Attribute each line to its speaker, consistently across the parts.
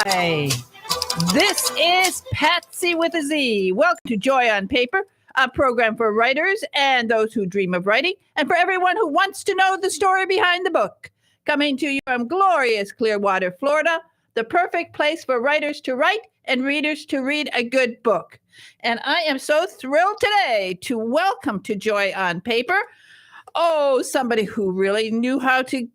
Speaker 1: Hi, this is Patsy with a Z. Welcome to Joy on Paper, a program for writers and those who dream of writing, and for everyone who wants to know the story behind the book. Coming to you from glorious Clearwater, Florida, the perfect place for writers to write and readers to read a good book. And I am so thrilled today to welcome to Joy on Paper, somebody who really knew how to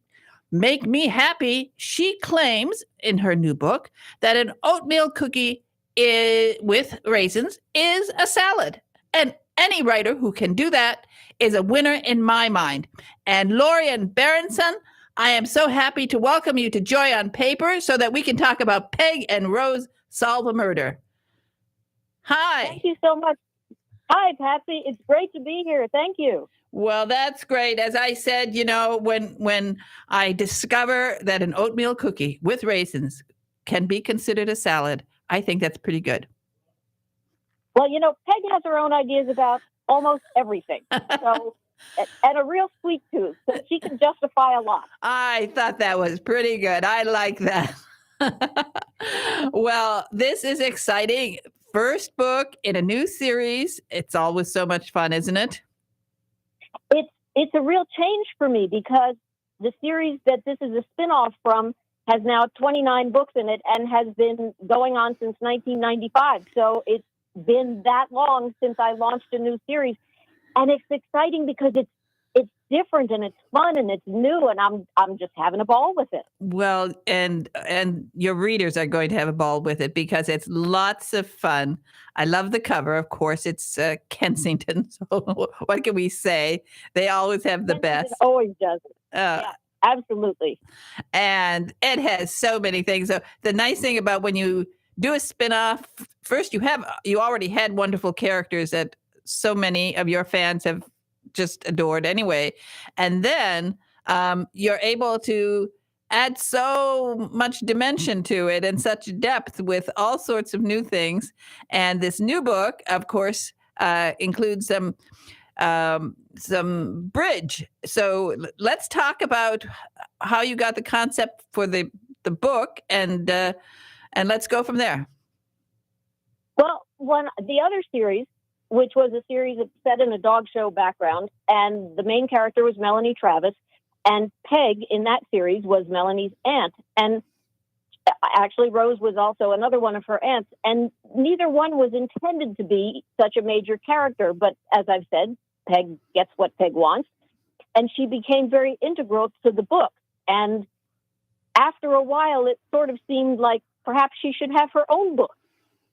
Speaker 1: make me happy. She claims in her new book that an oatmeal cookie with raisins is a salad. And any writer who can do that is a winner in my mind. And Lorian Berenson, I am so happy to welcome you to Joy on Paper so that we can talk about Peg and Rose Solve a Murder. Hi.
Speaker 2: Thank you so much. Hi, Patsy. It's great to be here. Thank you.
Speaker 1: Well, that's great. As I said, when I discover that an oatmeal cookie with raisins can be considered a salad, I think that's pretty good.
Speaker 2: Well, Peg has her own ideas about almost everything. So, and a real sweet tooth, so she can justify a lot.
Speaker 1: I thought that was pretty good. I like that. Well, this is exciting. First book in a new series. It's always so much fun, isn't it?
Speaker 2: It's a real change for me because the series that this is a spinoff from has now 29 books in it and has been going on since 1995. So it's been that long since I launched a new series. And it's exciting because it's different and it's fun and it's new and I'm just having a ball with it.
Speaker 1: Well, and your readers are going to have a ball with it because it's lots of fun. I love the cover. Of course, it's Kensington. So what can we say? They always have the best.
Speaker 2: It always does. Yeah, absolutely.
Speaker 1: And it has so many things. So the nice thing about when you do a spinoff, first you already had wonderful characters that so many of your fans have just adored anyway. And then you're able to add so much dimension to it and such depth with all sorts of new things. And this new book, of course, includes some bridge. So let's talk about how you got the concept for the book and let's go from there.
Speaker 2: Well, the other series, which was a series set in a dog show background, and the main character was Melanie Travis, and Peg in that series was Melanie's aunt, and actually Rose was also another one of her aunts, and neither one was intended to be such a major character, but as I've said, Peg gets what Peg wants, and she became very integral to the book, and after a while it sort of seemed like perhaps she should have her own book,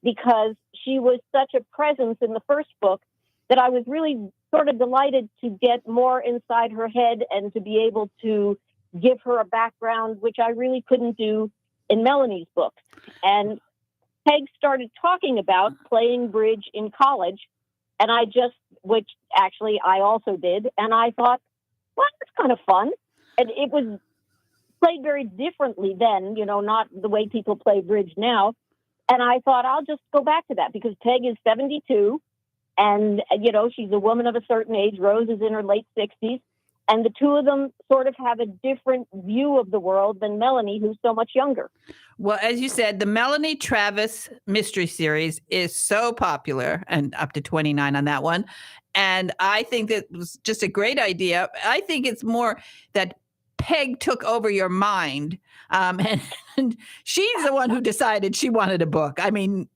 Speaker 2: because she was such a presence in the first book that I was really sort of delighted to get more inside her head and to be able to give her a background, which I really couldn't do in Melanie's book. And Peg started talking about playing bridge in college, and which actually I also did, and I thought, well, that's kind of fun. And it was played very differently then, not the way people play bridge now. And I thought, I'll just go back to that because Peg is 72 and, she's a woman of a certain age. Rose is in her late 60s. And the two of them sort of have a different view of the world than Melanie, who's so much younger.
Speaker 1: Well, as you said, the Melanie Travis mystery series is so popular and up to 29 on that one. And I think that was just a great idea. I think it's more that Peg took over your mind. And she's the one who decided she wanted a book. I mean,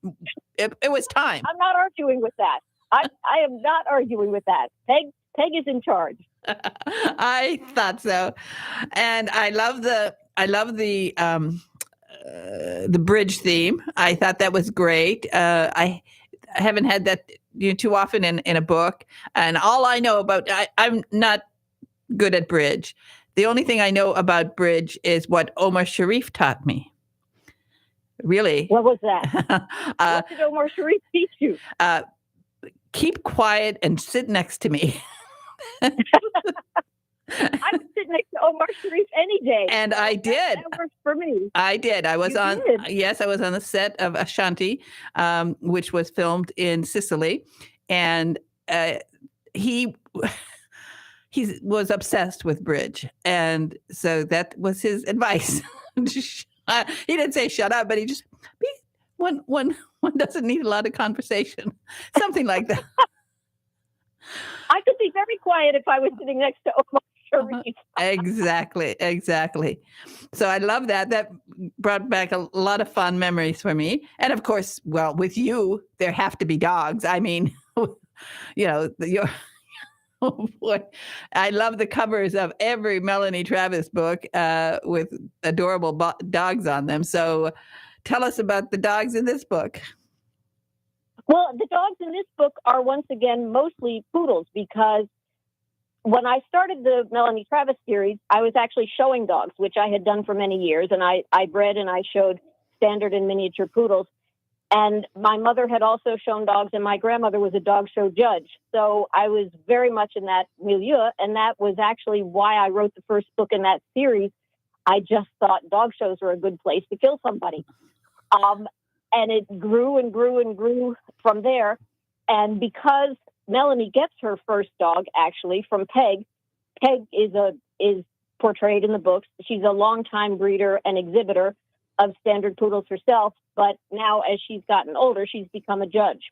Speaker 1: it was time.
Speaker 2: I'm not arguing with that. I am not arguing with that. Peg is in charge.
Speaker 1: I thought so. And I love the bridge theme. I thought that was great. I haven't had that too often in a book. And all I know about, I'm not good at bridge. The only thing I know about bridge is what Omar Sharif taught me. Really?
Speaker 2: What was that? What did Omar Sharif teach you?
Speaker 1: Keep quiet and sit next to me.
Speaker 2: I would sit next to Omar Sharif any day.
Speaker 1: And I did.
Speaker 2: That works for me.
Speaker 1: I did. I was on the set of Ashanti, which was filmed in Sicily. And he was obsessed with bridge. And so that was his advice. He didn't say shut up, but he just One doesn't need a lot of conversation, something like that.
Speaker 2: I could be very quiet if I was sitting next to Omar
Speaker 1: Uh-huh.
Speaker 2: Sharif.
Speaker 1: Exactly. So I love that. That brought back a lot of fond memories for me. And of course, well, with you, there have to be dogs. I mean, your oh boy, I love the covers of every Melanie Travis book with adorable dogs on them. So tell us about the dogs in this book.
Speaker 2: Well, the dogs in this book are once again mostly poodles because when I started the Melanie Travis series, I was actually showing dogs, which I had done for many years. And I bred and I showed standard and miniature poodles. And my mother had also shown dogs, and my grandmother was a dog show judge. So I was very much in that milieu. And that was actually why I wrote the first book in that series. I just thought dog shows were a good place to kill somebody. And it grew and grew and grew from there. And because Melanie gets her first dog actually from Peg. Peg is portrayed in the books. She's a longtime breeder and exhibitor of standard poodles herself, but now as she's gotten older, she's become a judge.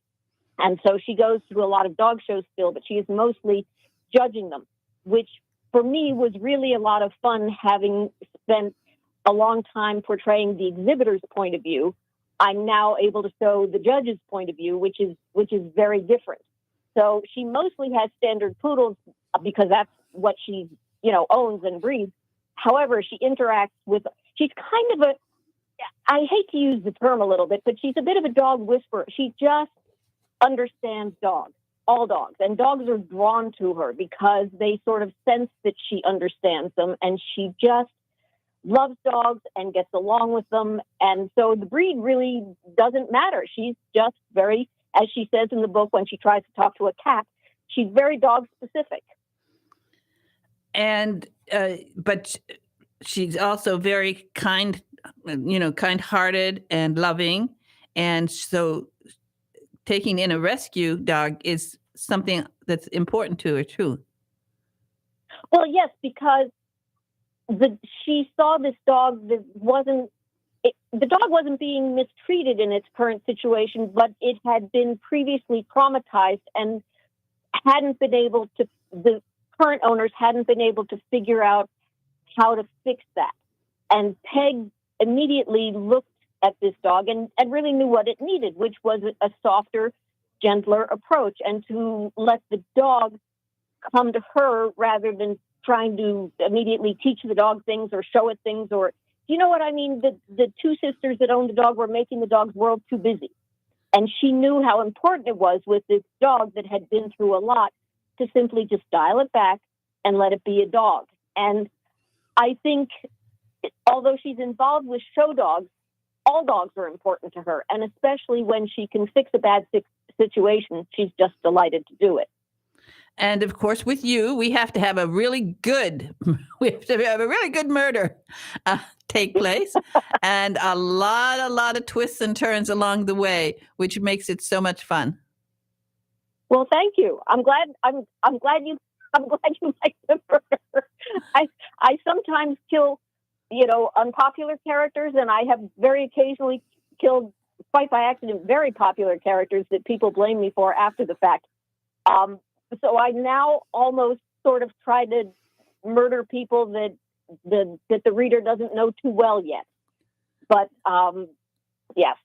Speaker 2: And so she goes to a lot of dog shows still, but she is mostly judging them, which for me was really a lot of fun, having spent a long time portraying the exhibitor's point of view. I'm now able to show the judge's point of view, which is very different. So she mostly has standard poodles because that's what she, owns and breeds. However, she interacts with, she's kind of I hate to use the term a little bit, but she's a bit of a dog whisperer. She just understands dogs, all dogs. And dogs are drawn to her because they sort of sense that she understands them. And she just loves dogs and gets along with them. And so the breed really doesn't matter. She's just very, as she says in the book, when she tries to talk to a cat, she's very dog specific.
Speaker 1: And, but she's also very kind-hearted and loving. And so taking in a rescue dog is something that's important to her too.
Speaker 2: Well, yes, because she saw this dog that the dog wasn't being mistreated in its current situation, but it had been previously traumatized and the current owners hadn't been able to figure out how to fix that. And Peg immediately looked at this dog and really knew what it needed, which was a softer, gentler approach, and to let the dog come to her rather than trying to immediately teach the dog things or show it things. Or, you know what I mean? The two sisters that owned the dog were making the dog's world too busy. And she knew how important it was with this dog that had been through a lot to simply just dial it back and let it be a dog. And I think, although she's involved with show dogs, all dogs are important to her. And especially when she can fix a bad situation, she's just delighted to do it.
Speaker 1: And of course, with you, we have to have a really good murder take place, and a lot of twists and turns along the way, which makes it so much fun.
Speaker 2: Well, thank you. I'm glad you like the murder. I sometimes kill, unpopular characters, and I have very occasionally killed, quite by accident, very popular characters that people blame me for after the fact. So I now almost sort of try to murder people that the reader doesn't know too well yet. But yes,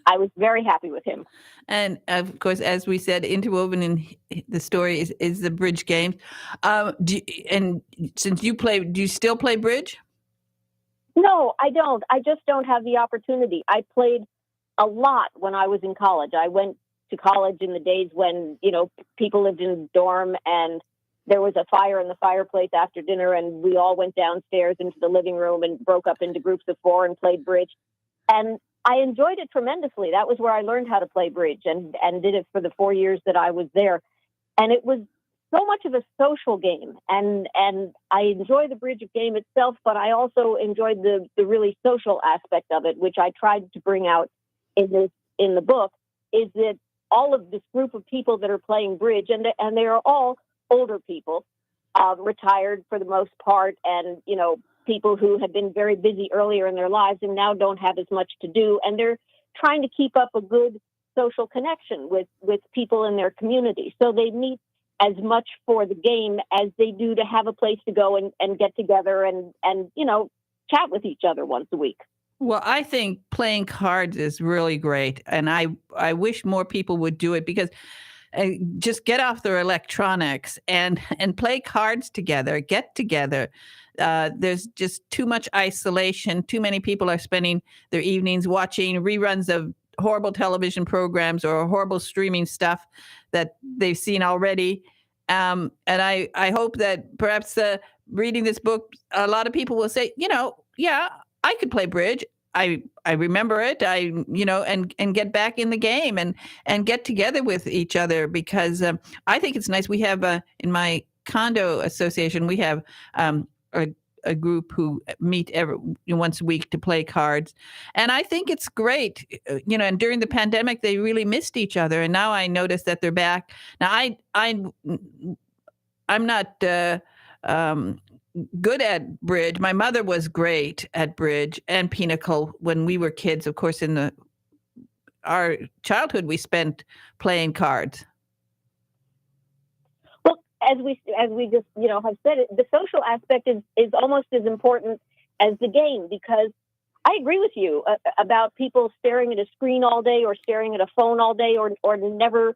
Speaker 2: I was very happy with him.
Speaker 1: And of course, as we said, interwoven in the story is the bridge games. And since you play, do you still play bridge?
Speaker 2: No, I don't. I just don't have the opportunity. I played a lot when I was in college. I went to college in the days when, people lived in a dorm and there was a fire in the fireplace after dinner, and we all went downstairs into the living room and broke up into groups of 4 and played bridge. And I enjoyed it tremendously. That was where I learned how to play bridge and did it for the 4 years that I was there. And it was so much of a social game. And I enjoy the bridge game itself, but I also enjoyed the really social aspect of it, which I tried to bring out in the book, is that all of this group of people that are playing bridge, and they are all older people, retired for the most part, and, people who have been very busy earlier in their lives and now don't have as much to do. And they're trying to keep up a good social connection with people in their community. So they meet as much for the game as they do to have a place to go and get together and chat with each other once a week.
Speaker 1: Well, I think playing cards is really great, and I wish more people would do it because just get off their electronics and play cards together, get together. There's just too much isolation. Too many people are spending their evenings watching reruns of horrible television programs or horrible streaming stuff that they've seen already. And I hope that perhaps reading this book, a lot of people will say, yeah, I could play bridge. I remember it. And get back in the game and get together with each other because I think it's nice. We have in my condo association, we have a group who meet once a week to play cards, and I think it's great. And during the pandemic, they really missed each other, and now I notice that they're back. Now I'm not good at bridge. My mother was great at bridge and pinochle when we were kids. Of course, in our childhood, we spent playing cards.
Speaker 2: Well, as we just have said, it, the social aspect is almost as important as the game, because I agree with you about people staring at a screen all day or staring at a phone all day or never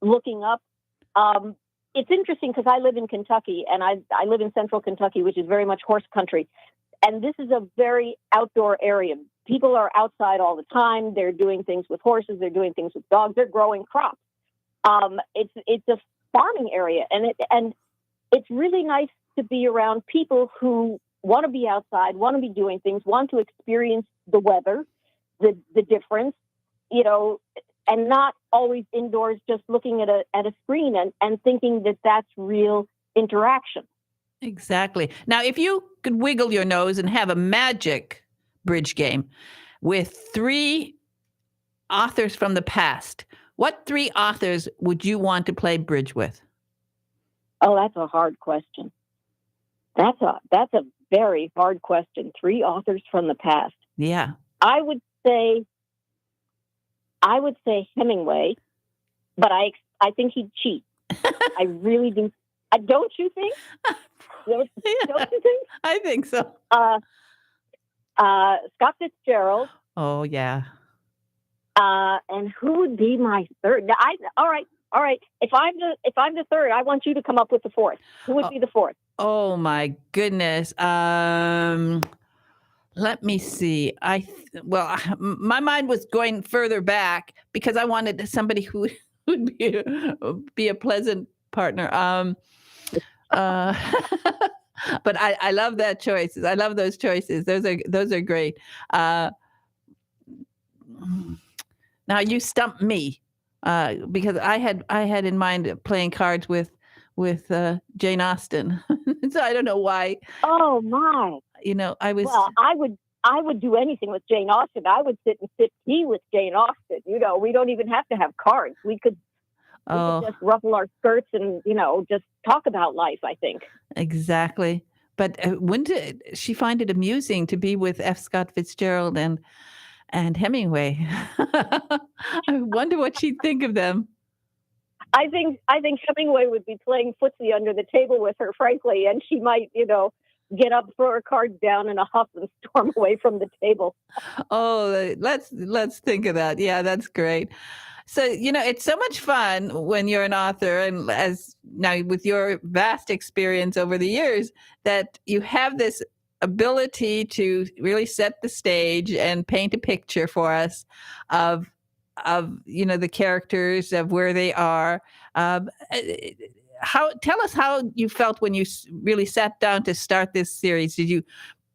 Speaker 2: looking up. It's interesting because I live in Kentucky, and I live in central Kentucky, which is very much horse country. And this is a very outdoor area. People are outside all the time. They're doing things with horses. They're doing things with dogs. They're growing crops. It's a farming area, and it's really nice to be around people who want to be outside, want to be doing things, want to experience the weather, the difference, and not always indoors just looking at a screen and thinking that that's real interaction.
Speaker 1: Exactly. Now, if you could wiggle your nose and have a magic bridge game with 3 authors from the past, what 3 authors would you want to play bridge with?
Speaker 2: Oh, that's a hard question. That's a very hard question. 3 authors from the past.
Speaker 1: Yeah.
Speaker 2: I would say Hemingway, but I think he'd cheat. I really do. Don't you think? Don't you think?
Speaker 1: I think so.
Speaker 2: Scott Fitzgerald.
Speaker 1: Oh, yeah.
Speaker 2: And who would be my third? All right. If I'm the third, I want you to come up with the fourth. Who would be the fourth?
Speaker 1: Oh my goodness. Let me see. My mind was going further back because I wanted somebody who would be a pleasant partner. But I love that choices. I love those choices. Those are great. Now you stumped me because I had in mind playing cards with Jane Austen. So I don't know why.
Speaker 2: Oh my!
Speaker 1: I was.
Speaker 2: Well, I would do anything with Jane Austen. I would sit and sip tea with Jane Austen. We don't even have to have cards. We could just ruffle our skirts and just talk about life, I think.
Speaker 1: Exactly. But when did she find it amusing to be with F. Scott Fitzgerald and Hemingway? I wonder what she'd think of them.
Speaker 2: I think Hemingway would be playing footsie under the table with her, frankly, and she might, get up, throw her cards down in a huff, and storm away from the table.
Speaker 1: Oh, let's think of that. Yeah, that's great. So, it's so much fun when you're an author, and as now with your vast experience over the years, that you have this ability to really set the stage and paint a picture for us of the characters, of where they are. Tell us how you felt when you really sat down to start this series. Did you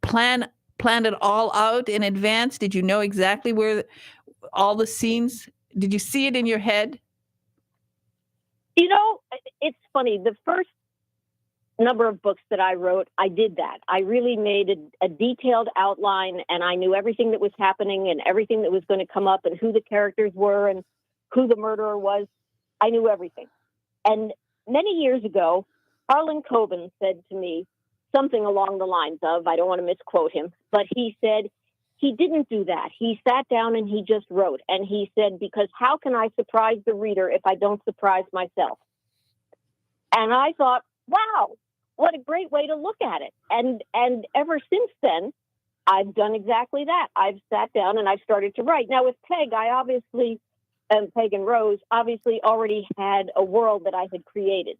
Speaker 1: plan it all out in advance? Did you know exactly where all the scenes? Did you see it in your head?
Speaker 2: It's funny. The first number of books that I wrote, I did that. I really made a detailed outline, and I knew everything that was happening and everything that was going to come up and who the characters were and who the murderer was. I knew everything. And many years ago, Harlan Coben said to me, something along the lines of, I don't want to misquote him, but he said he didn't do that. He sat down and he just wrote. And he said, because how can I surprise the reader if I don't surprise myself? And I thought, wow, what a great way to look at it. And ever since then, I've done exactly that. I've sat down and I've started to write. Now with Peg, Peg and Rose obviously already had a world that I had created,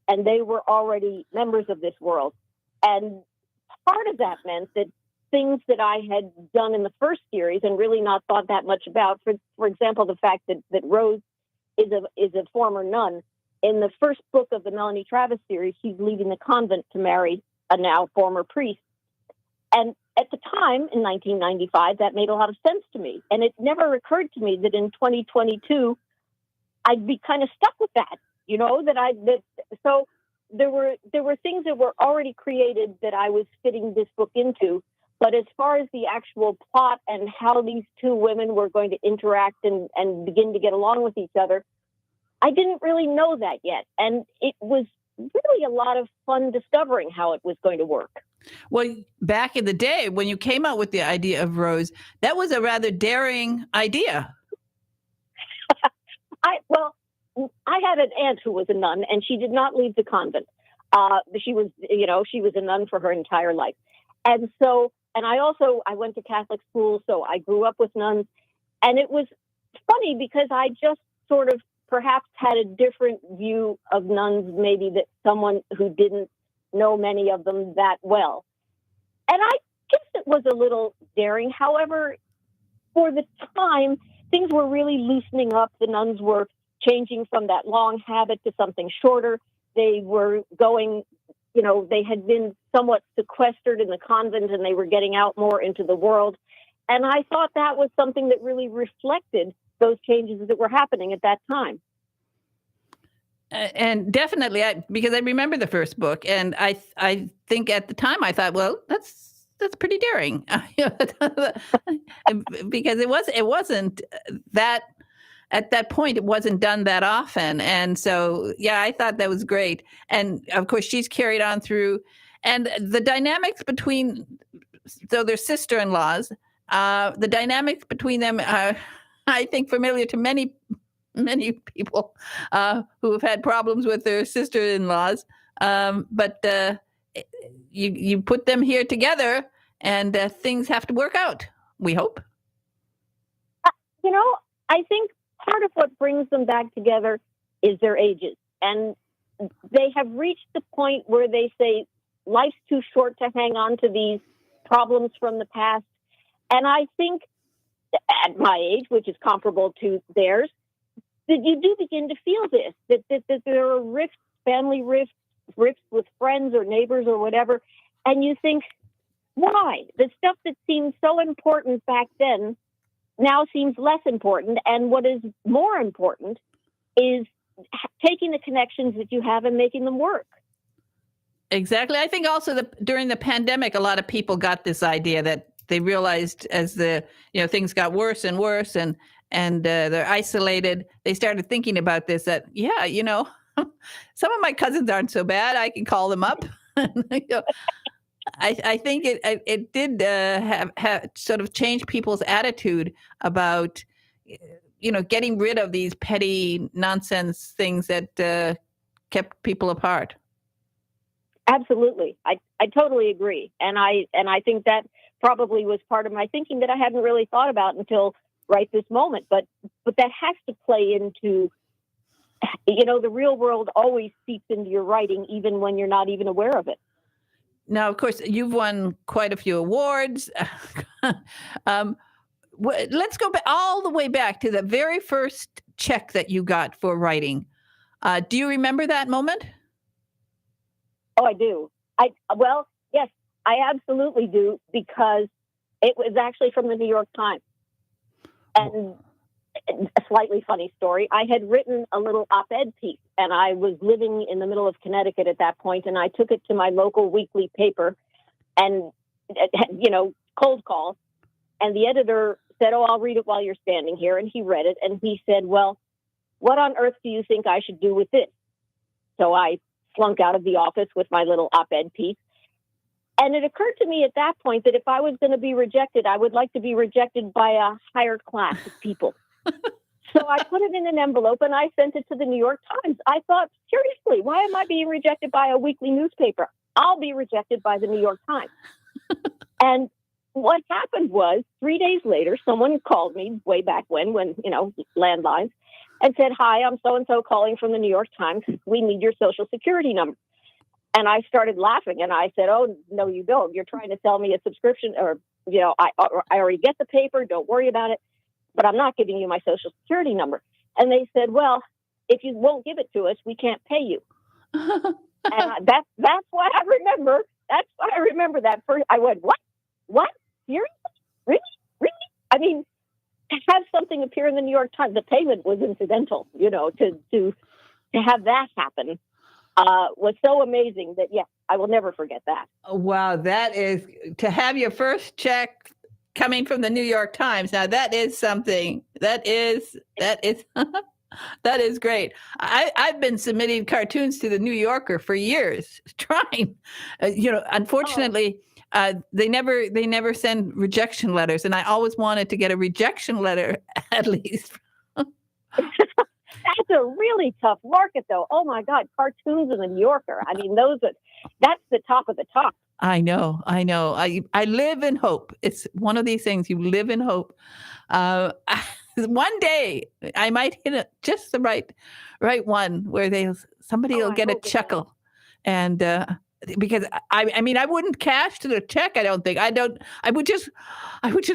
Speaker 2: and they were already members of this world. And part of that meant that things that I had done in the first series and really not thought that much about, for example, the fact that Rose is a former nun. In the first book of the Melanie Travis series, she's leaving the convent to marry a now former priest. And at the time, in 1995, that made a lot of sense to me. And it never occurred to me that in 2022, I'd be kind of stuck with that, so there were things that were already created that I was fitting this book into. But as far as the actual plot and how these two women were going to interact and begin to get along with each other, I didn't really know that yet. And it was really a lot of fun discovering how it was going to work.
Speaker 1: Well, back in the day when you came out with the idea of Rose, that was a rather daring idea.
Speaker 2: I had an aunt who was a nun, and she did not leave the convent. She was a nun for her entire life. And so, and I went to Catholic school, so I grew up with nuns. And it was funny because I just sort of perhaps had a different view of nuns, maybe that someone who didn't know many of them that well. And I guess it was a little daring. However, for the time, things were really loosening up. The nuns were changing from that long habit to something shorter. They were going, they had been somewhat sequestered in the convent and they were getting out more into the world. And I thought that was something that really reflected those changes that were happening at that time.
Speaker 1: And definitely, because I remember the first book, and I think at the time I thought, well, that's pretty daring, because it wasn't that at that point it wasn't done that often, and so yeah, I thought that was great. And of course, she's carried on through, and the dynamics between their sister-in-laws, the dynamics between them are, I think, familiar to many people who have had problems with their sister-in-laws, but you put them here together, and things have to work out, we hope.
Speaker 2: I think part of what brings them back together is their ages, and they have reached the point where they say life's too short to hang on to these problems from the past. And I think at my age, which is comparable to theirs, that you do begin to feel this, that there are rifts, family rifts with friends or neighbors or whatever. And you think, why? The stuff that seemed so important back then now seems less important. And what is more important is taking the connections that you have and making them work.
Speaker 1: Exactly. I think also that during the pandemic, a lot of people got this idea that they realized as things got worse and worse and they're isolated, they started thinking about this, that, some of my cousins aren't so bad. I can call them up. I think it did have sort of changed people's attitude about, getting rid of these petty nonsense things that kept people apart.
Speaker 2: Absolutely. I totally agree. And I think that probably was part of my thinking that I hadn't really thought about until right this moment. But that has to play into, the real world always seeps into your writing, even when you're not even aware of it.
Speaker 1: Now, of course, you've won quite a few awards. Let's go back all the way back to the very first check that you got for writing. Do you remember that moment?
Speaker 2: Oh, I do. Yes, I absolutely do, because it was actually from the New York Times. And a slightly funny story, I had written a little op-ed piece, and I was living in the middle of Connecticut at that point, and I took it to my local weekly paper and, cold call. And the editor said, "Oh, I'll read it while you're standing here." And he read it, and he said, "Well, what on earth do you think I should do with this?" So I slunk out of the office with my little op-ed piece. And it occurred to me at that point that if I was going to be rejected, I would like to be rejected by a higher class of people. So I put it in an envelope and I sent it to the New York Times. I thought, seriously, why am I being rejected by a weekly newspaper? I'll be rejected by the New York Times. And what happened was 3 days later, someone called me way back when, landlines, and said, "Hi, I'm so-and-so calling from the New York Times. We need your social security number." And I started laughing and I said, "Oh, no, you don't. You're trying to sell me a subscription or I already get the paper. Don't worry about it. But I'm not giving you my social security number." And they said, "Well, if you won't give it to us, we can't pay you." And that's what I remember. That's what I remember that first. I went, what? Seriously? Really? I mean, to have something appear in the New York Times, the payment was incidental, to have that happen was so amazing that, yeah, I will never forget that.
Speaker 1: Wow, that is, to have your first check coming from the New York Times. Now that is something that is that is great. I've been submitting cartoons to the New Yorker for years, trying. Unfortunately, they never send rejection letters, and I always wanted to get a rejection letter at least.
Speaker 2: That's a really tough market, though. Oh my God, cartoons in the New Yorker. I mean, that's the top of the top.
Speaker 1: I know. I live in hope. It's one of these things. You live in hope. One day I might hit just the right one where somebody will get a chuckle, and because I mean I wouldn't cash to the check. I don't think I would just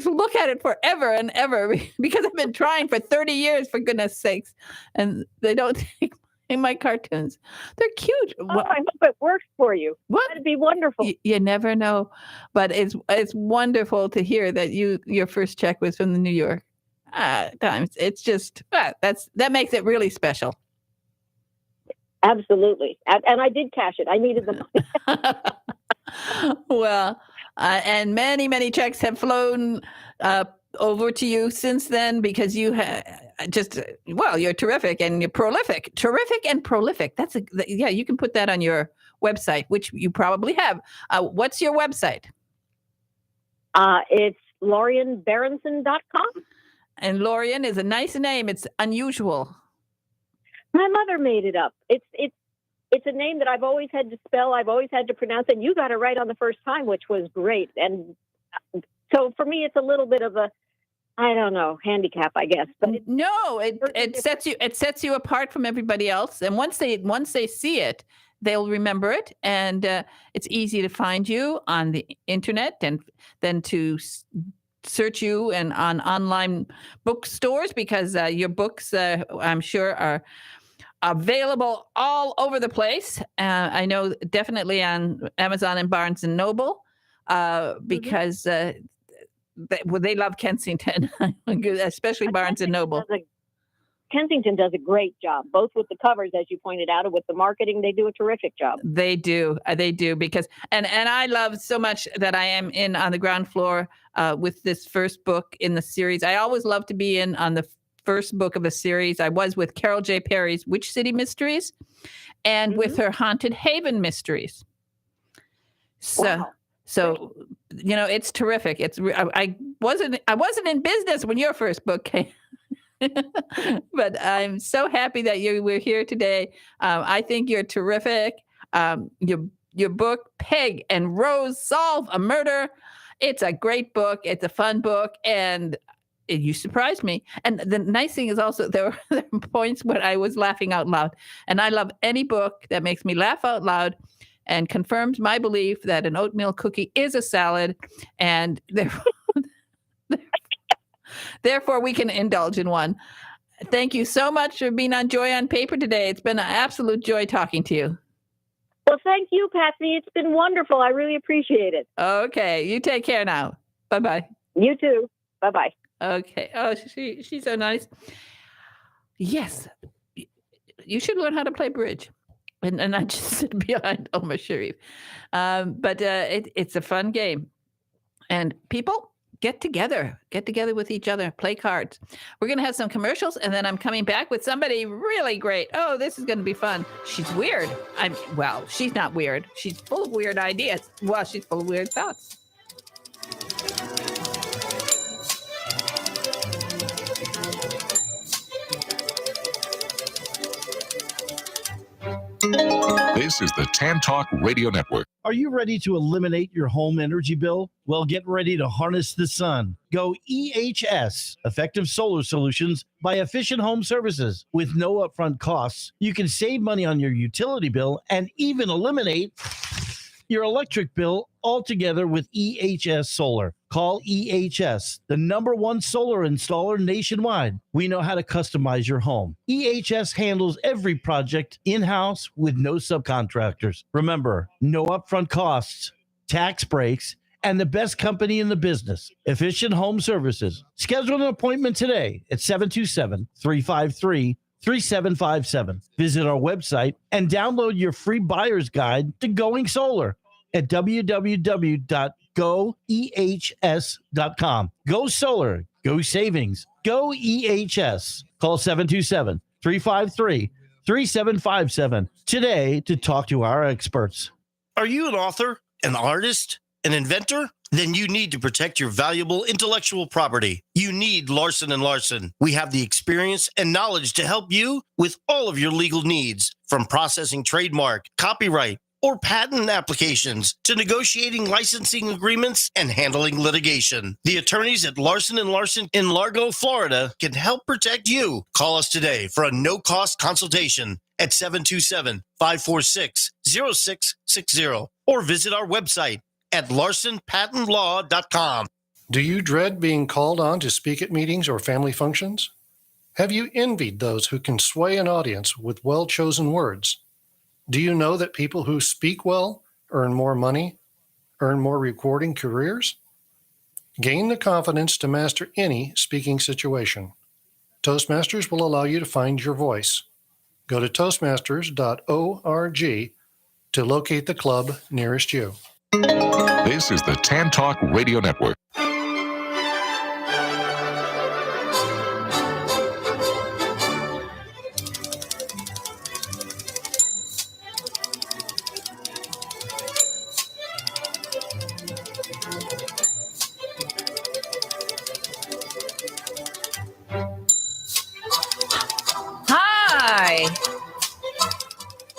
Speaker 1: look at it forever and ever because I've been trying for 30 years, for goodness sakes, and they don't take my cartoons. They're cute.
Speaker 2: Oh, I hope it works for you.
Speaker 1: What?
Speaker 2: That'd be wonderful.
Speaker 1: You never know, but it's wonderful to hear that your first check was from the New York Times. It's just that makes it really special.
Speaker 2: Absolutely, and I did cash it. I needed the money.
Speaker 1: Well, and many checks have flown over to you since then because you you're terrific and you're prolific. Terrific and prolific. You can put that on your website, which you probably have. What's your website?
Speaker 2: It's LorianBerenson.com.
Speaker 1: And Lorian is a nice name. It's unusual.
Speaker 2: My mother made it up. It's a name that I've always had to spell. I've always had to pronounce, and you got it right on the first time, which was great. And so for me, it's a little bit of a, I don't know, handicap, I guess. But
Speaker 1: it sets you apart from everybody else. And once they see it, they'll remember it, and it's easy to find you on the internet, and then to search you and on online bookstores because your books, I'm sure, are available all over the place. I know definitely on Amazon and Barnes and Noble because they love Kensington, especially Barnes and Noble.
Speaker 2: Kensington does a great job, both with the covers, as you pointed out, and with the marketing. They do a terrific job.
Speaker 1: They do because, and I love so much that I am in on the ground floor with this first book in the series. I always love to be in on the first book of a series. I was with Carol J. Perry's Witch City Mysteries and with her Haunted Haven Mysteries. So it's terrific. I wasn't in business when your first book came. But I'm so happy that we're here today. I think you're terrific. Your book, Peg and Rose Solve a Murder. It's a great book. It's a fun book, and you surprised me. And the nice thing is also there were points when I was laughing out loud. And I love any book that makes me laugh out loud and confirms my belief that an oatmeal cookie is a salad, and therefore we can indulge in one. Thank you so much for being on Joy on Paper today. It's been an absolute joy talking to you.
Speaker 2: Well, thank you, Patsy. It's been wonderful. I really appreciate it.
Speaker 1: Okay. You take care now. Bye-bye.
Speaker 2: You too. Bye-bye.
Speaker 1: Okay. Oh, she's so nice. Yes. You should learn how to play bridge and not just sit behind Omar Sharif. But it's a fun game. And people, get together with each other, play cards. We're going to have some commercials, and then I'm coming back with somebody really great. Oh, this is going to be fun. She's weird. She's not weird. She's full of weird ideas. Well, she's full of weird thoughts.
Speaker 3: This is the Tan Talk Radio Network.
Speaker 4: Are you ready to eliminate your home energy bill? Well, get ready to harness the sun. Go EHS, Effective Solar Solutions by Efficient Home Services. With no upfront costs, you can save money on your utility bill and even eliminate your electric bill altogether with EHS Solar. Call EHS, the #1 solar installer nationwide. We know how to customize your home. EHS handles every project in-house with no subcontractors. Remember, no upfront costs, tax breaks, and the best company in the business, Efficient Home Services. Schedule an appointment today at 727-353-3757. Visit our website and download your free buyer's guide to going solar at www.goehs.com. Go solar, go savings, go EHS. Call 727-353-3757 today to talk to our experts.
Speaker 5: Are you an author, an artist, an inventor? Then you need to protect your valuable intellectual property. You need Larson & Larson. We have the experience and knowledge to help you with all of your legal needs, from processing trademark, copyright, or patent applications to negotiating licensing agreements and handling litigation. The attorneys at Larson & Larson in Largo, Florida can help protect you. Call us today for a no-cost consultation at 727-546-0660 or visit our website at larsonpatentlaw.com.
Speaker 6: Do you dread being called on to speak at meetings or family functions? Have you envied those who can sway an audience with well-chosen words? Do you know that people who speak well earn more money, earn more recording careers? Gain the confidence to master any speaking situation. Toastmasters will allow you to find your voice. Go to toastmasters.org to locate the club nearest you.
Speaker 3: This is the Tan Talk Radio Network.
Speaker 1: Hi.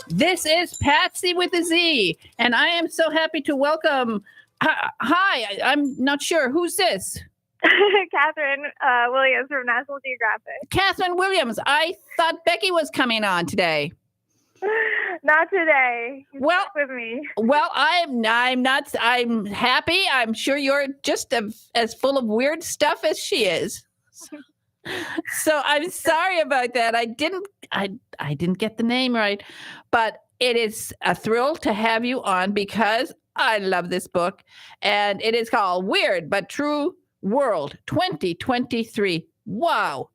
Speaker 1: This is Patsy with a Z, and I am so happy to welcome. Hi, I'm not sure. Who's this?
Speaker 7: Catherine Williams from National Geographic.
Speaker 1: Catherine Williams. I thought Becky was coming on today.
Speaker 7: Not today.
Speaker 1: Well,
Speaker 7: with me.
Speaker 1: Well, I'm not. I'm happy. I'm sure you're just as full of weird stuff as she is. So I'm sorry about that. I didn't get the name right, but it is a thrill to have you on because I love this book, and it is called Weird But True World 2023. Wow.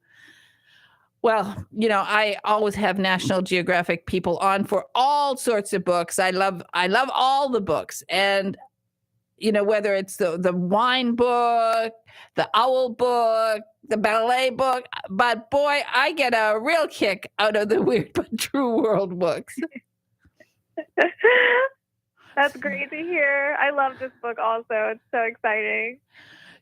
Speaker 1: Well, I always have National Geographic people on for all sorts of books. I love all the books, and whether it's the wine book, the owl book, the ballet book, but boy, I get a real kick out of the Weird But True World books.
Speaker 7: That's great to hear. I love this book also. It's so exciting.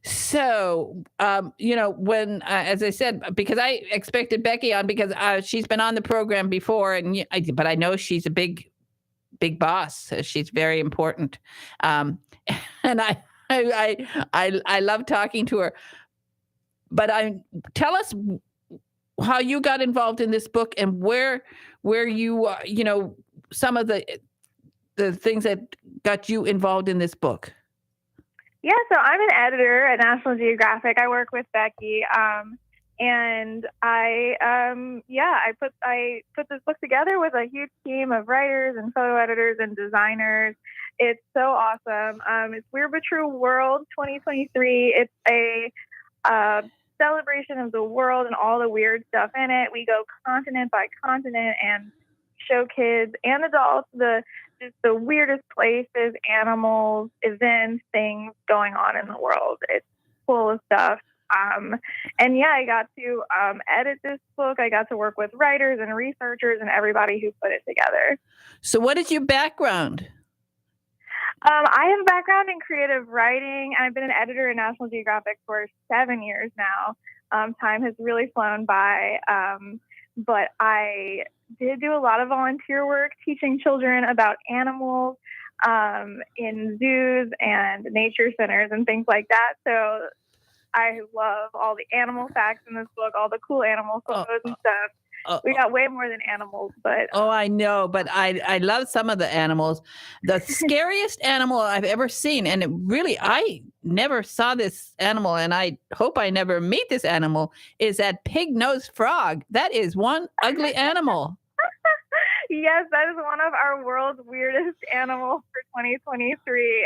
Speaker 1: So, when, as I said, because I expected Becky on because she's been on the program before, but I know she's a big boss. So she's very important. And I love talking to her. But tell us how you got involved in this book and where you, some of the things that got you involved in this book.
Speaker 7: Yeah, so I'm an editor at National Geographic. I work with Becky, and I put this book together with a huge team of writers and photo editors and designers. It's so awesome. It's Weird But True World 2023. It's a celebration of the world and all the weird stuff in it. We go continent by continent and show kids and adults the weirdest places, animals, events, things going on in the world. It's full of stuff. And yeah, I got to edit this book. I got to work with writers and researchers and everybody who put it together.
Speaker 1: So what is your background?
Speaker 7: I have a background in creative writing, and I've been an editor at National Geographic for 7 years now. Time has really flown by, but I did do a lot of volunteer work teaching children about animals in zoos and nature centers and things like that. So I love all the animal facts in this book, all the cool animal photos and stuff. We got way more than animals, but
Speaker 1: I know, but I love some of the animals. The scariest animal I've ever seen, and I never saw this animal, and I hope I never meet this animal, is that pig-nosed frog. That is one ugly animal.
Speaker 7: Yes, that is one of our world's weirdest animals for 2023.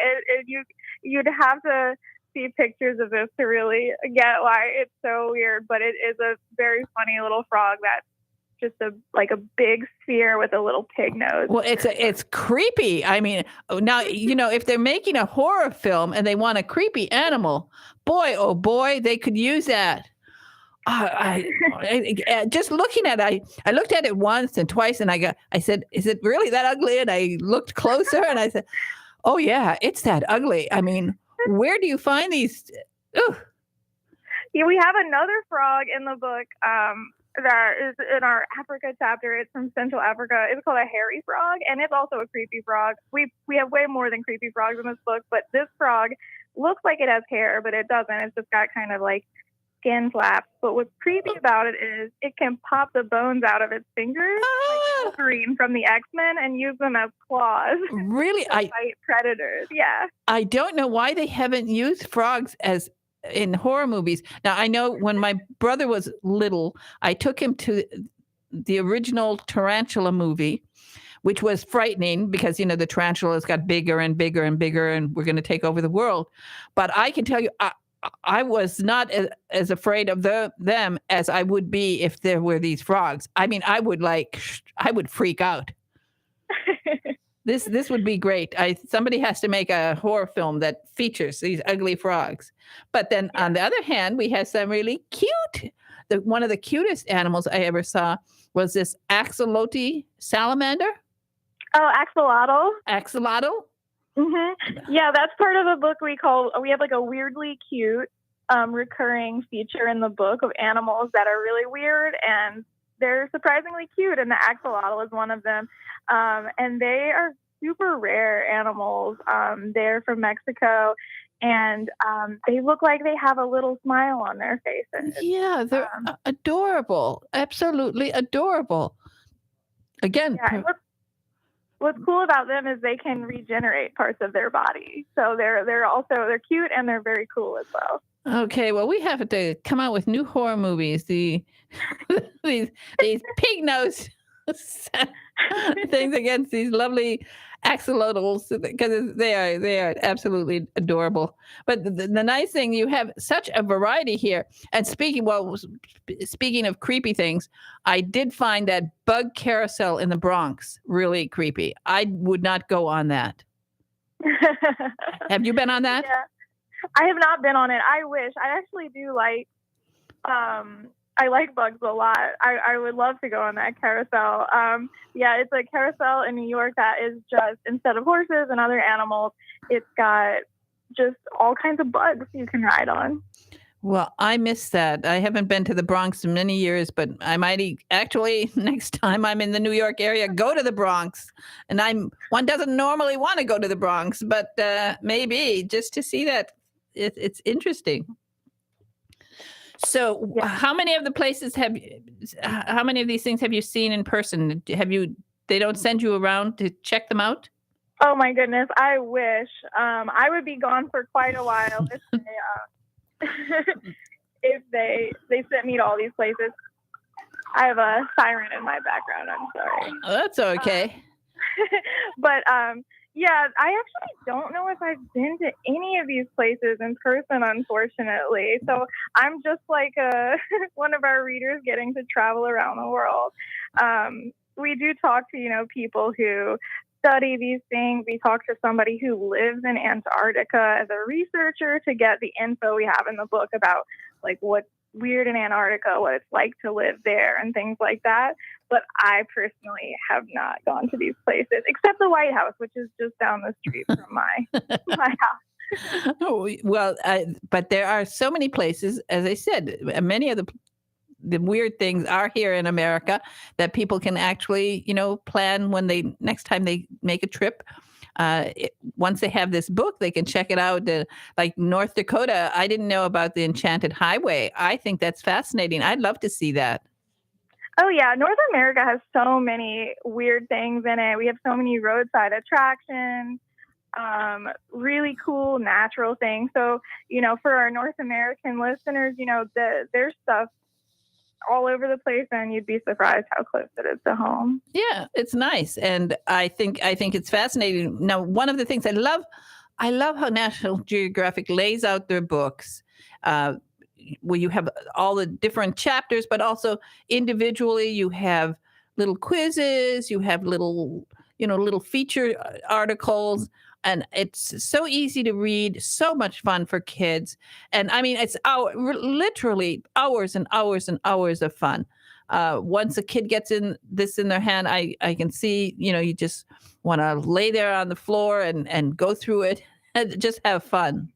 Speaker 7: You'd have to see pictures of this to really get why it's so weird, but it is a very funny little frog that's just a big sphere with a little pig nose.
Speaker 1: Well, it's creepy. I mean, now, if they're making a horror film and they want a creepy animal, boy, oh boy, they could use that. Just looking at it, I looked at it once and twice, and I said, is it really that ugly? And I looked closer and I said, oh yeah, it's that ugly. I mean, where do you find these? Ugh.
Speaker 7: Yeah, we have another frog in the book that is in our Africa chapter. It's from Central Africa. It's called a hairy frog, and it's also a creepy frog. We have way more than creepy frogs in this book, but this frog looks like it has hair, but it doesn't. It's just got kind of like skin flaps. But what's creepy about it is it can pop the bones out of its fingers, like Wolverine from the X-Men, and use them as claws.
Speaker 1: Really?
Speaker 7: To fight predators. Yeah.
Speaker 1: I don't know why they haven't used frogs as in horror movies. Now, I know when my brother was little, I took him to the original tarantula movie, which was frightening because, the tarantulas got bigger and bigger and bigger, and we're going to take over the world. But I can tell you, I was not as afraid of them as I would be if there were these frogs. I mean, I would freak out. This would be great. Somebody has to make a horror film that features these ugly frogs. But then on the other hand, we have some really cute. One of the cutest animals I ever saw was this axolotl salamander.
Speaker 7: Oh, axolotl.
Speaker 1: Axolotl.
Speaker 7: Mm-hmm. Yeah, that's part of a book we have like a weirdly cute recurring feature in the book of animals that are really weird, and they're surprisingly cute, and the axolotl is one of them. And they are super rare animals. They're from Mexico, and they look like they have a little smile on their faces.
Speaker 1: Yeah, they're adorable. Absolutely adorable. Again,
Speaker 7: yeah, what's cool about them is they can regenerate parts of their body. So they're cute, and they're very cool as well.
Speaker 1: Okay, well, we have to come out with new horror movies. These pig-nosed things against these lovely axolotls, because they are absolutely adorable. But the nice thing, you have such a variety here. And speaking of creepy things, I did find that bug carousel in the Bronx really creepy. I would not go on that. Have you been on that?
Speaker 7: Yeah. I have not been on it. I wish. I actually do like I like bugs a lot. I would love to go on that carousel. Yeah, it's a carousel in New York that is just, instead of horses and other animals, it's got just all kinds of bugs you can ride on.
Speaker 1: Well, I miss that. I haven't been to the Bronx in many years, but I might actually, next time I'm in the New York area, go to the Bronx. And one doesn't normally want to go to the Bronx, but maybe just to see that. It's interesting. So how many of these things have you seen in person? They don't send you around to check them out?
Speaker 7: Oh my goodness. I wish. I would be gone for quite a while if they sent me to all these places. I have a siren in my background. I'm sorry.
Speaker 1: Oh, that's okay.
Speaker 7: But yeah, I actually don't know if I've been to any of these places in person, unfortunately. So I'm just like one of our readers getting to travel around the world. We do talk to, people who study these things. We talk to somebody who lives in Antarctica as a researcher to get the info we have in the book about like what's weird in Antarctica, what it's like to live there and things like that. But I personally have not gone to these places except the White House, which is just down the street from my house.
Speaker 1: Oh, well, but there are so many places, as I said, many of the weird things are here in America that people can actually, plan when next time they make a trip. Once they have this book, they can check it out. Like North Dakota, I didn't know about the Enchanted Highway. I think that's fascinating. I'd love to see that.
Speaker 7: Oh, yeah. North America has so many weird things in it. We have so many roadside attractions, really cool natural things. So, for our North American listeners, there's stuff all over the place, and you'd be surprised how close it is to home.
Speaker 1: Yeah, it's nice, and I think it's fascinating. Now, one of the things I love how National Geographic lays out their books, where you have all the different chapters, but also individually you have little quizzes, you have little feature articles. And it's so easy to read, so much fun for kids. And I mean, it's literally hours and hours and hours of fun. Once a kid gets in their hand, I can see, you just want to lay there on the floor and go through it and just have fun.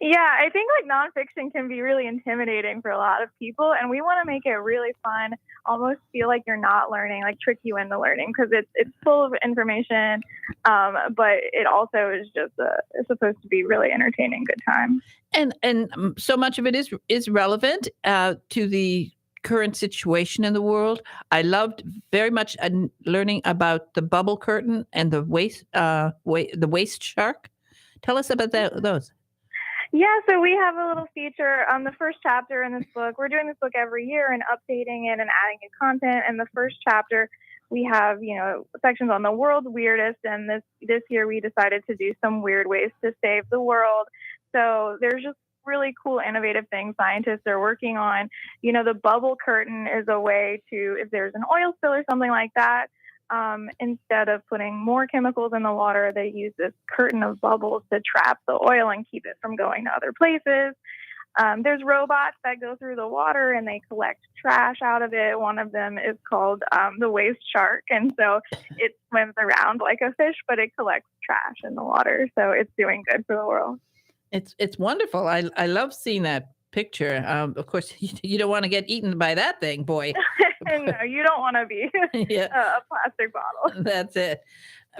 Speaker 7: Yeah, I think like nonfiction can be really intimidating for a lot of people, and we want to make it really fun, almost feel like you're not learning, like trick you into learning, because it's full of information, but it also is just it's supposed to be really entertaining, good time.
Speaker 1: And so much of it is relevant to the current situation in the world. I loved very much learning about the bubble curtain and the waist shark. Tell us about those.
Speaker 7: Yeah, so we have a little feature on the first chapter in this book. We're doing this book every year and updating it and adding new content. And the first chapter, we have, sections on the world's weirdest. And this year we decided to do some weird ways to save the world. So there's just really cool, innovative things scientists are working on. The bubble curtain is a way to, if there's an oil spill or something like that, instead of putting more chemicals in the water, they use this curtain of bubbles to trap the oil and keep it from going to other places. There's robots that go through the water and they collect trash out of it. One of them is called the waist shark. And so it swims around like a fish, but it collects trash in the water. So it's doing good for the world.
Speaker 1: It's wonderful. I love seeing that picture. Of course, you don't want to get eaten by that thing, boy.
Speaker 7: No, you don't want to be a plastic bottle.
Speaker 1: That's it.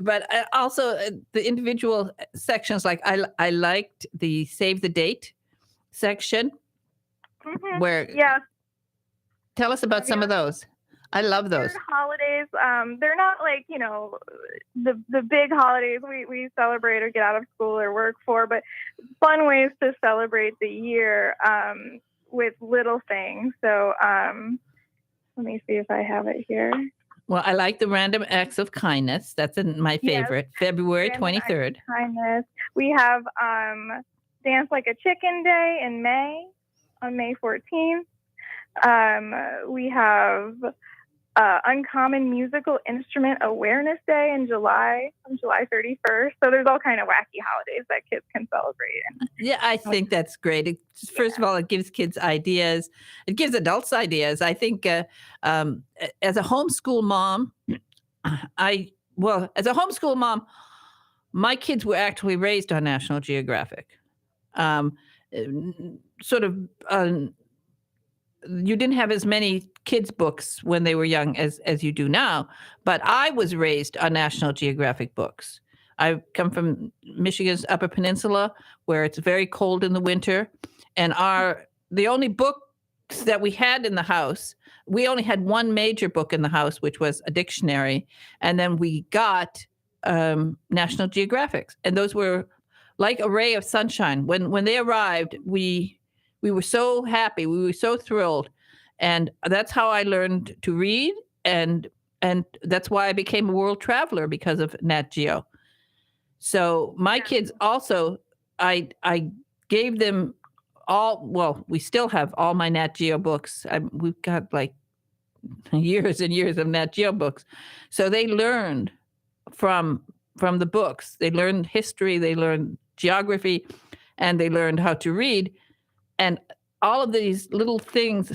Speaker 1: But also the individual sections, like I liked the Save the Date section.
Speaker 7: Mm-hmm.
Speaker 1: Where tell us about some of those. I love those.
Speaker 7: Holidays, they're not like, the big holidays we celebrate or get out of school or work for, but fun ways to celebrate the year with little things. So let me see if I have it here.
Speaker 1: Well, I like the Random Acts of Kindness. That's my favorite. Yes. February 23rd.
Speaker 7: Kindness. We have Dance Like a Chicken Day in May, on May 14th. We have Uncommon Musical Instrument Awareness Day in July, on July 31st. So there's all kind of wacky holidays that kids can celebrate.
Speaker 1: Yeah, I think that's great. First of all, it gives kids ideas. It gives adults ideas. I think as a homeschool mom, my kids were actually raised on National Geographic. You didn't have as many kids' books when they were young as you do now, but I was raised on National Geographic books. I come from Michigan's Upper Peninsula, where it's very cold in the winter, and the only books that we had in the house, we only had one major book in the house, which was a dictionary, and then we got National Geographics, and those were like a ray of sunshine. When they arrived, we were so happy. We were so thrilled. And that's how I learned to read. And that's why I became a world traveler, because of Nat Geo. So my kids also, I gave them we still have all my Nat Geo books. We've got like years and years of Nat Geo books. So they learned from the books. They learned history, they learned geography, and they learned how to read. And all of these little things,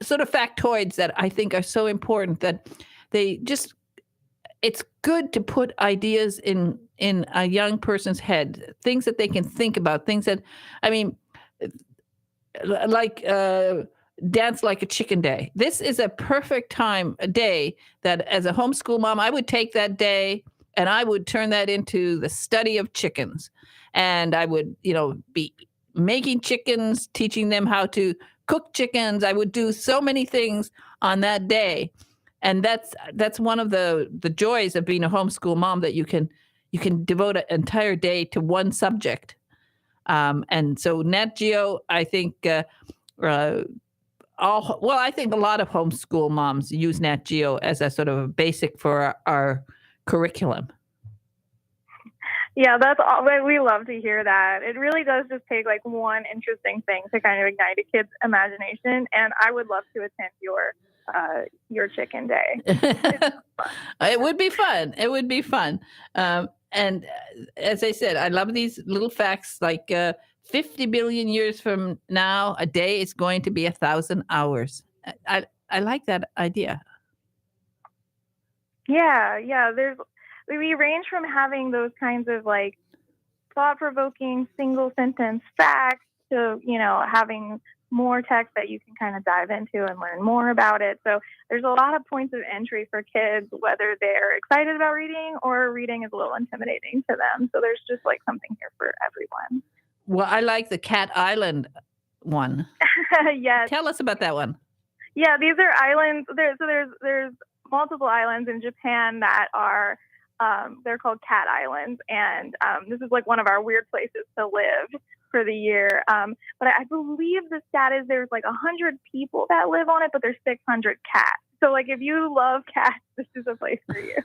Speaker 1: sort of factoids that I think are so important that it's good to put ideas in a young person's head, things that they can think about, things that, I mean, like Dance Like a Chicken Day. This is a perfect a day that as a homeschool mom, I would take that day and I would turn that into the study of chickens. And I would, be making chickens, teaching them how to cook chickens. I would do so many things on that day. And that's one of the joys of being a homeschool mom, that you can devote an entire day to one subject. And so Nat Geo, I think, I think a lot of homeschool moms use Nat Geo as a sort of a basic for our curriculum.
Speaker 7: Yeah, that's all. We love to hear that. It really does just take like one interesting thing to kind of ignite a kid's imagination. And I would love to attend your chicken day.
Speaker 1: It would be fun. It would be fun. And as I said, I love these little facts, like 50 billion years from now, a day is going to be 1,000 hours. I like that idea.
Speaker 7: Yeah. We range from having those kinds of like thought-provoking single sentence facts to, having more text that you can kind of dive into and learn more about it. So there's a lot of points of entry for kids, whether they're excited about reading or reading is a little intimidating to them. So there's just like something here for everyone.
Speaker 1: Well, I like the Cat Island one.
Speaker 7: Yes.
Speaker 1: Tell us about that one.
Speaker 7: Yeah, these are islands. There's multiple islands in Japan that are they're called Cat Islands, and this is like one of our weird places to live for the year. But I believe the stat is there's like 100 people that live on it, but there's 600 cats. So like if you love cats, this is a place for you.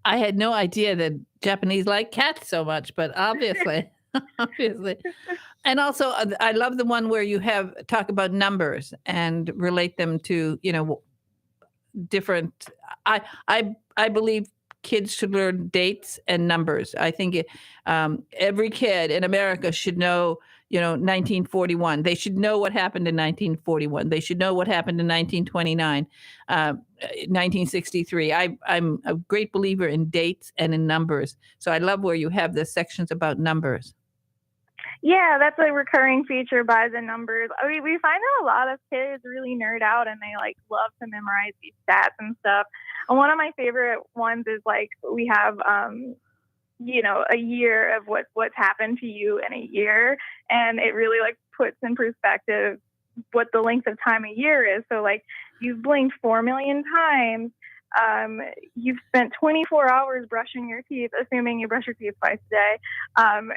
Speaker 1: I had no idea that Japanese like cats so much, but obviously. Obviously. And also I love the one where you talk about numbers and relate them to, different. I believe kids should learn dates and numbers. I think every kid in America should know, 1941. They should know what happened in 1941. They should know what happened in 1929, 1963. I'm a great believer in dates and in numbers. So I love where you have the sections about numbers.
Speaker 7: Yeah, that's a recurring feature by the numbers. We find that a lot of kids really nerd out and they like love to memorize these stats and stuff. And one of my favorite ones is like we have, a year of what's happened to you in a year, and it really like puts in perspective what the length of time a year is. So like you've blinked 4 million times. You've spent 24 hours brushing your teeth, assuming you brush your teeth twice a day,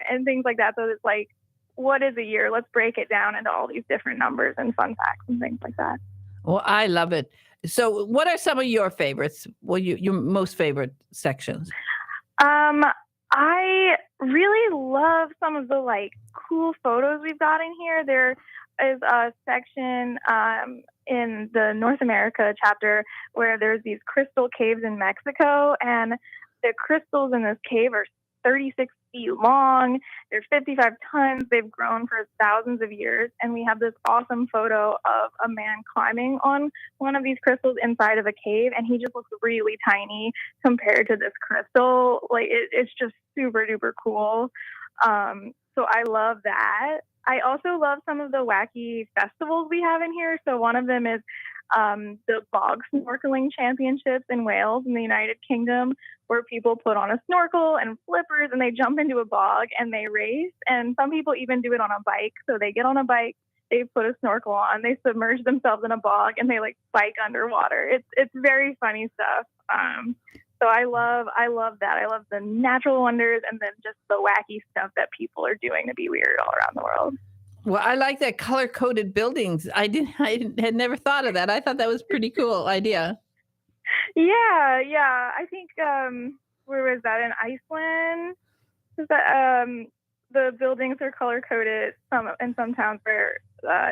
Speaker 7: and things like that. So it's like, what is a year? Let's break it down into all these different numbers and fun facts and things like that.
Speaker 1: Well, I love it. So what are some of your favorites? Well, your most favorite sections?
Speaker 7: I really love some of the like cool photos we've got in here. There is a section in the North America chapter where there's these crystal caves in Mexico, and the crystals in this cave are 36 feet long. They're 55 tons. They've grown for thousands of years. And we have this awesome photo of a man climbing on one of these crystals inside of a cave. And he just looks really tiny compared to this crystal. Like it's just super duper cool. So I love that. I also love some of the wacky festivals we have in here. So one of them is the bog snorkeling championships in Wales in the United Kingdom, where people put on a snorkel and flippers and they jump into a bog and they race. And some people even do it on a bike. So they get on a bike, they put a snorkel on, they submerge themselves in a bog, and they like bike underwater. It's very funny stuff. So I love that. I love the natural wonders and then just the wacky stuff that people are doing to be weird all around the world.
Speaker 1: Well, I like that color-coded buildings. I had never thought of that. I thought that was a pretty cool idea.
Speaker 7: Yeah. I think where was that, in Iceland? Is that the buildings are color-coded in some towns where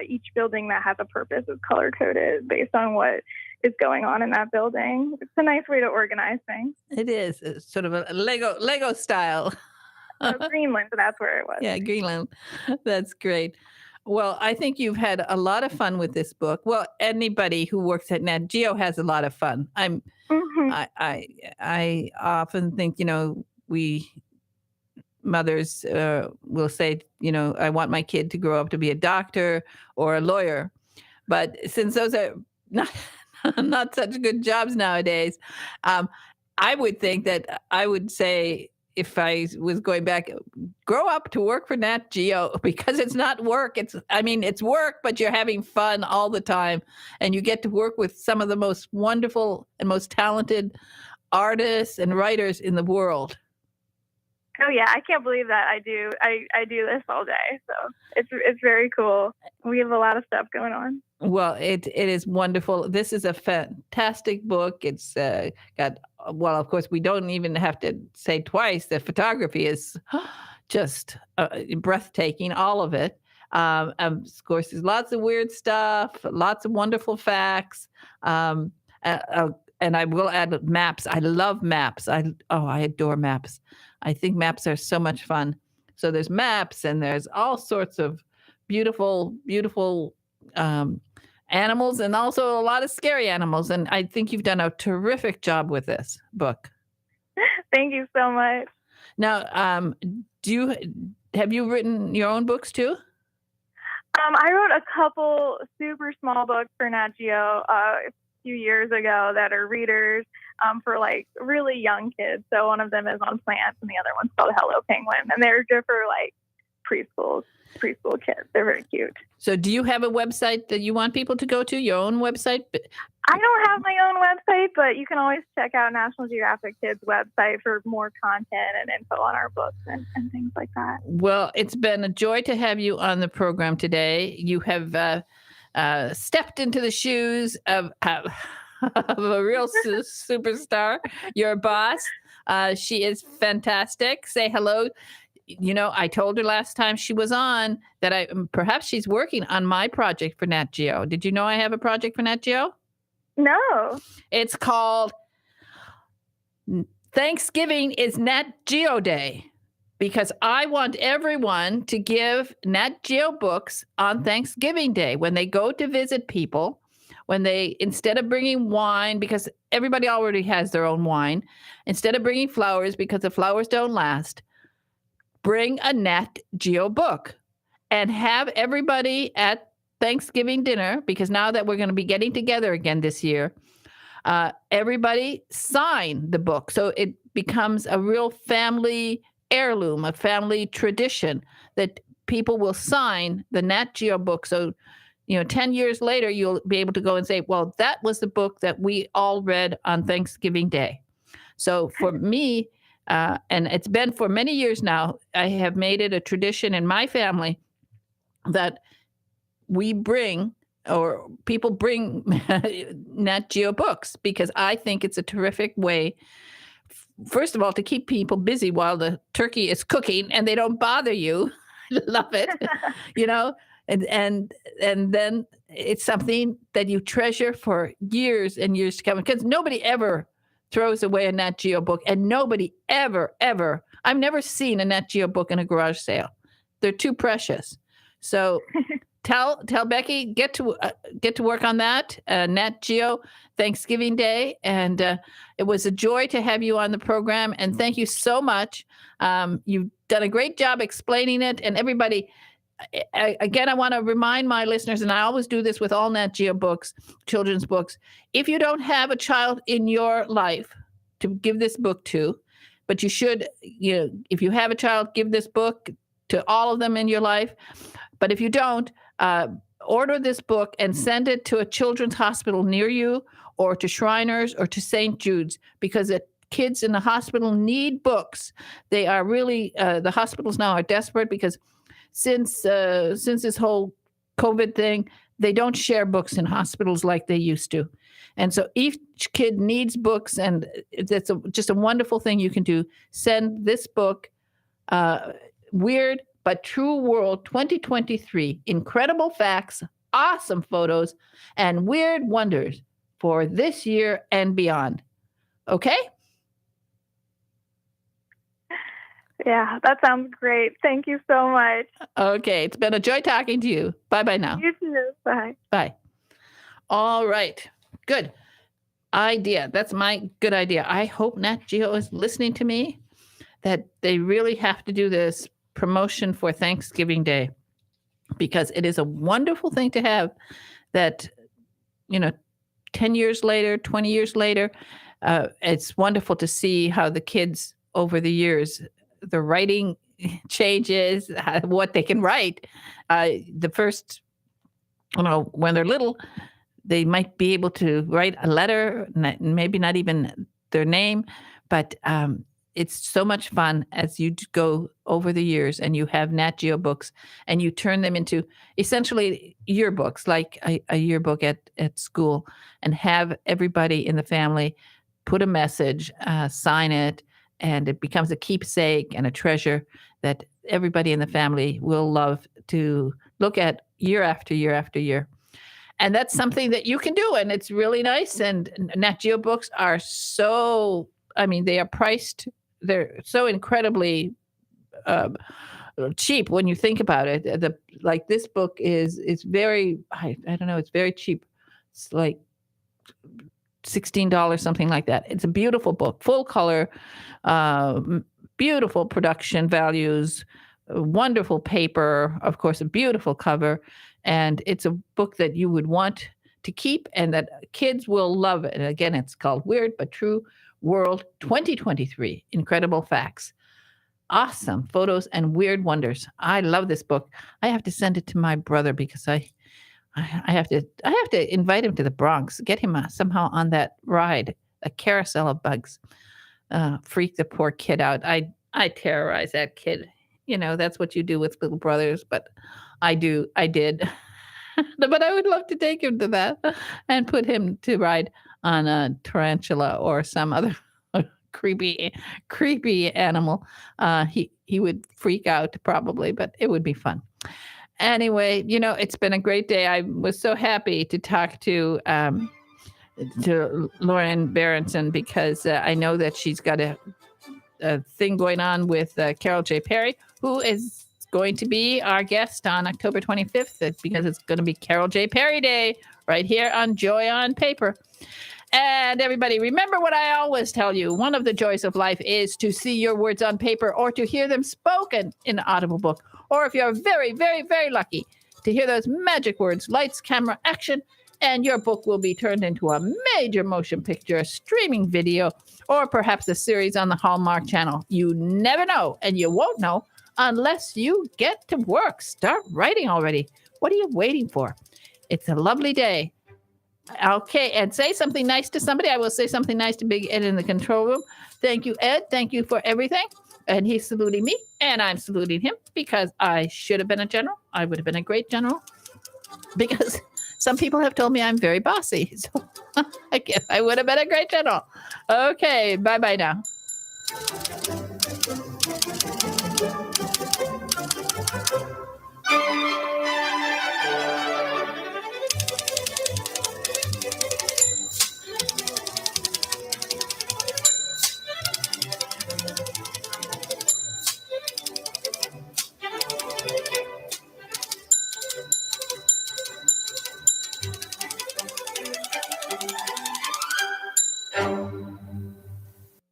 Speaker 7: each building that has a purpose is color coded based on what is going on in that building. It's a nice way to organize things.
Speaker 1: It is. It's sort of a Lego style.
Speaker 7: Greenland, that's where it was.
Speaker 1: Yeah, Greenland. That's great. Well, I think you've had a lot of fun with this book. Well, anybody who works at Nat Geo has a lot of fun. I often think, we mothers will say, I want my kid to grow up to be a doctor or a lawyer. But since those are not such good jobs nowadays, I would think that I would say, if I was going back, grow up to work for Nat Geo, because it's not work. It's work, but you're having fun all the time. And you get to work with some of the most wonderful and most talented artists and writers in the world.
Speaker 7: Oh yeah, I can't believe that I do this all day. So it's very cool. We have a lot of stuff going on.
Speaker 1: Well, it is wonderful. This is a fantastic book. It's got, well, of course, we don't even have to say twice. The photography is just breathtaking, all of it. Of course, there's lots of weird stuff, lots of wonderful facts. And I will add maps. I love maps. I adore maps. I think maps are so much fun. So there's maps, and there's all sorts of beautiful animals, and also a lot of scary animals. And I think you've done a terrific job with this book.
Speaker 7: Thank you so much.
Speaker 1: Now, have you written your own books too?
Speaker 7: I wrote a couple super small books for Nat Geo a few years ago that are readers for like really young kids. So one of them is on plants, and the other one's called Hello Penguin, and they're good for like preschool kids. They're very cute.
Speaker 1: So do you have a website that you want people to go to, your own website?
Speaker 7: I don't have my own website, but you can always check out National Geographic Kids' website for more content and info on our books and things like that.
Speaker 1: Well, it's been a joy to have you on the program today. You have stepped into the shoes of a real superstar, your boss. She is fantastic. Say hello. I told her last time she was on that perhaps she's working on my project for Nat Geo. Did you know I have a project for Nat Geo?
Speaker 7: No.
Speaker 1: It's called Thanksgiving is Nat Geo Day, because I want everyone to give Nat Geo books on Thanksgiving Day when they go to visit people. When they, instead of bringing wine, because everybody already has their own wine, instead of bringing flowers, because the flowers don't last, bring a Nat Geo book and have everybody at Thanksgiving dinner, because now that we're going to be getting together again this year, everybody sign the book. So it becomes a real family heirloom, a family tradition that people will sign the Nat Geo book. So 10 years later, you'll be able to go and say, well, that was the book that we all read on Thanksgiving Day. So for me, and it's been for many years now, I have made it a tradition in my family that we bring, or people bring Nat Geo books, because I think it's a terrific way, first of all, to keep people busy while the turkey is cooking and they don't bother you. Love it, And then it's something that you treasure for years and years to come, because nobody ever throws away a Nat Geo book, and nobody ever, I've never seen a Nat Geo book in a garage sale. They're too precious. So tell Becky, get to work on that, Nat Geo Thanksgiving Day. And it was a joy to have you on the program. And thank you so much. You've done a great job explaining it. And everybody, again, I want to remind my listeners, and I always do this with all Nat Geo books, children's books, if you don't have a child in your life to give this book to, but you should, if you have a child, give this book to all of them in your life. But if you don't, order this book and send it to a children's hospital near you, or to Shriners, or to St. Jude's, because kids in the hospital need books. They are really, the hospitals now are desperate, because since this whole COVID thing, they don't share books in hospitals like they used to. And so each kid needs books, and that's just a wonderful thing you can do. Send this book, weird but True World 2023. Incredible facts, awesome photos, and weird wonders for this year and beyond. Okay?
Speaker 7: Yeah, that sounds great. Thank you so much.
Speaker 1: Okay. It's been a joy talking to you. Bye-bye now.
Speaker 7: You too. Bye.
Speaker 1: Bye. All right. Good idea. That's my good idea. I hope Nat Geo is listening to me, that they really have to do this promotion for Thanksgiving Day, because it is a wonderful thing to have that, 10 years later, 20 years later, it's wonderful to see how the kids over the years, the writing changes, what they can write. The first, when they're little, they might be able to write a letter, maybe not even their name, but it's so much fun as you go over the years and you have Nat Geo books and you turn them into essentially yearbooks, like a yearbook at school, and have everybody in the family put a message, sign it, and it becomes a keepsake and a treasure that everybody in the family will love to look at year after year after year. And that's something that you can do, and it's really nice. And Nat Geo books are they are priced, they're so incredibly cheap when you think about it. This book is very, I don't know, it's very cheap. It's like $16, something like that. It's a beautiful book, full color, beautiful production values, wonderful paper, of course, a beautiful cover. And it's a book that you would want to keep and that kids will love it. And again, it's called Weird But True World 2023. Incredible facts. Awesome photos and weird wonders. I love this book. I have to send it to my brother because I have to invite him to the Bronx, get him somehow on that ride, a carousel of bugs. Freak the poor kid out. I terrorize that kid. That's what you do with little brothers, but I did. But I would love to take him to that and put him to ride on a tarantula or some other creepy animal. He would freak out probably, but it would be fun. Anyway, it's been a great day. I was so happy to talk to Lauren Berenson because I know that she's got a thing going on with Carol J. Perry, who is going to be our guest on October 25th because it's going to be Carol J. Perry Day right here on Joy on Paper. And everybody, remember what I always tell you. One of the joys of life is to see your words on paper or to hear them spoken in an audible book. Or if you're very, very, very lucky to hear those magic words, lights, camera, action, and your book will be turned into a major motion picture, a streaming video, or perhaps a series on the Hallmark Channel. You never know, and you won't know unless you get to work. Start writing already. What are you waiting for? It's a lovely day. Okay, and say something nice to somebody. I will say something nice to Big Ed in the control room. Thank you, Ed. Thank you for everything. And he's saluting me, and I'm saluting him because I should have been a general. I would have been a great general because some people have told me I'm very bossy. So I guess I would have been a great general. Okay, bye-bye now.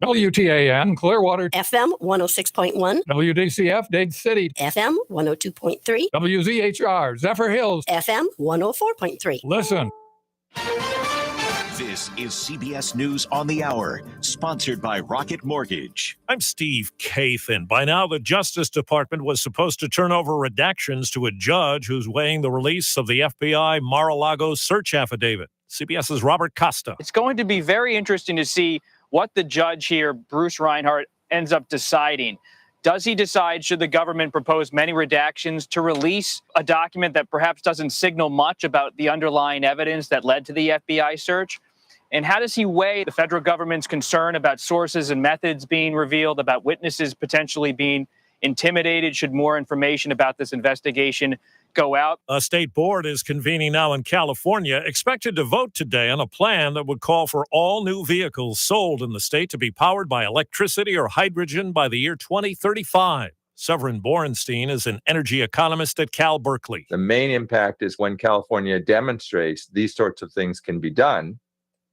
Speaker 8: WTAN, Clearwater,
Speaker 9: FM 106.1,
Speaker 8: WDCF, Dade City,
Speaker 9: FM 102.3,
Speaker 8: WZHR, Zephyrhills,
Speaker 9: FM 104.3.
Speaker 8: Listen.
Speaker 10: This is CBS News on the Hour, sponsored by Rocket Mortgage.
Speaker 11: I'm Steve Kathan. By now, the Justice Department was supposed to turn over redactions to a judge who's weighing the release of the FBI Mar-a-Lago search affidavit. CBS's Robert Costa.
Speaker 12: It's going to be very interesting to see what the judge here, Bruce Reinhart, ends up deciding. Does he decide, should the government propose many redactions to release a document that perhaps doesn't signal much about the underlying evidence that led to the FBI search? And how does he weigh the federal government's concern about sources and methods being revealed, about witnesses potentially being intimidated? Should more information about this investigation go out?
Speaker 11: A state board is convening now in California, expected to vote today on a plan that would call for all new vehicles sold in the state to be powered by electricity or hydrogen by the year 2035. Severin Borenstein is an energy economist at Cal Berkeley.
Speaker 13: The main impact is when California demonstrates these sorts of things can be done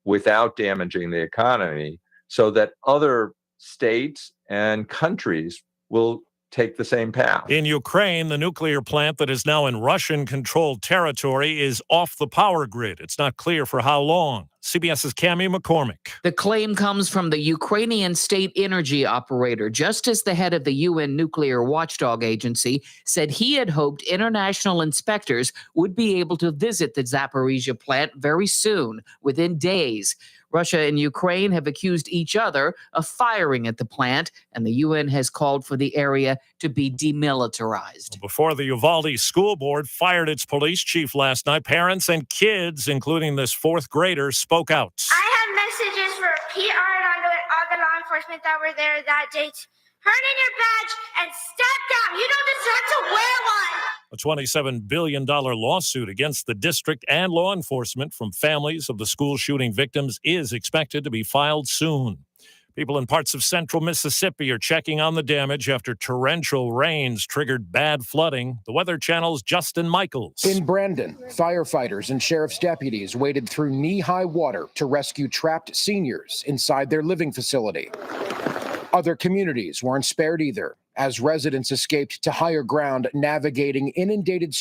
Speaker 13: without damaging the economy, so that other states and countries will take the same path.
Speaker 11: In Ukraine, the nuclear plant that is now in Russian-controlled territory is off the power grid. It's not clear for how long. CBS's Cammie McCormick.
Speaker 14: The claim comes from the Ukrainian state energy operator, just as the head of the UN nuclear watchdog agency said he had hoped international inspectors would be able to visit the Zaporizhzhia plant very soon, within days. Russia and Ukraine have accused each other of firing at the plant, and the UN has called for the area to be demilitarized.
Speaker 11: Before the Uvalde School Board fired its police chief last night, parents and kids, including this fourth grader, spoke out.
Speaker 15: I have messages for PR and other law enforcement that were there that day. Turn in your badge and step down. You don't deserve to wear one.
Speaker 11: A $27 billion lawsuit against the district and law enforcement from families of the school shooting victims is expected to be filed soon. People in parts of central Mississippi are checking on the damage after torrential rains triggered bad flooding. The Weather Channel's Justin Michaels.
Speaker 16: In Brandon, firefighters and sheriff's deputies waded through knee-high water to rescue trapped seniors inside their living facility. Other communities weren't spared either, as residents escaped to higher ground navigating inundated